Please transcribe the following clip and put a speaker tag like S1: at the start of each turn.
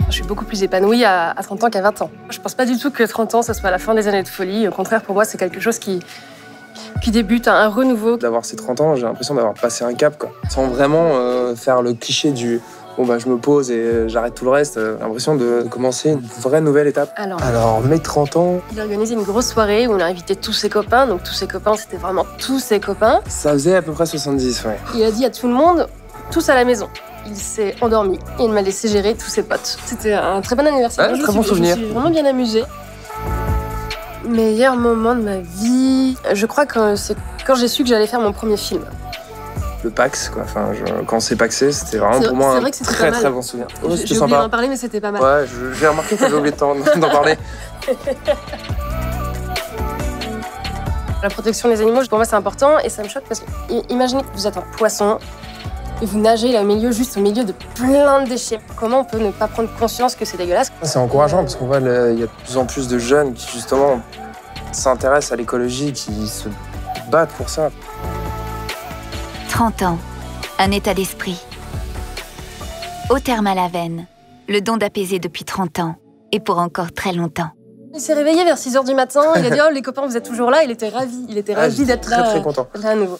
S1: Je suis beaucoup plus épanouie à 30 ans qu'à 20 ans. Je pense pas du tout que 30 ans, ça soit la fin des années de folie. Au contraire, pour moi, c'est quelque chose qui débute, un renouveau.
S2: D'avoir ces 30 ans, j'ai l'impression d'avoir passé un cap, quoi. Sans vraiment faire le cliché du « bon, bah, je me pose et j'arrête tout le reste ». J'ai l'impression de commencer une vraie nouvelle étape. Alors mes 30 ans...
S1: Il a organisé une grosse soirée où on a invité tous ses copains. Donc tous ses copains, c'était vraiment tous ses copains.
S2: Ça faisait à peu près 70, ouais.
S1: Il a dit à tout le monde, tous à la maison. Il s'est endormi et il m'a laissé gérer tous ses potes. C'était un très bon anniversaire.
S2: Ouais, très bon souvenir.
S1: Je me suis vraiment bien amusée. Meilleur moment de ma vie, je crois que c'est quand j'ai su que j'allais faire mon premier film.
S2: Le Pax, quoi. Enfin, quand c'est paxé, c'était vraiment pour moi un très bon souvenir.
S1: Ouais, j'ai oublié d'en parler, mais c'était pas mal.
S2: Ouais, j'ai remarqué que t'avais oublié d'en parler.
S1: La protection des animaux, pour moi, c'est important et ça me choque parce que imaginez que vous êtes un poisson et vous nagez là, juste au milieu de plein de déchets. Comment on peut ne pas prendre conscience que c'est dégueulasse?
S2: C'est encourageant parce qu'on voit il y a de plus en plus de jeunes qui, justement, s'intéressent à l'écologie, qui se battent pour ça.
S3: 30 ans, un état d'esprit. Eau thermale Aven, le don d'apaiser depuis 30 ans et pour encore très longtemps.
S1: Il s'est réveillé vers 6 h du matin, il a dit « Oh, les copains, vous êtes toujours là » Il était ravi d'être là,
S2: très content.
S1: Là à nouveau.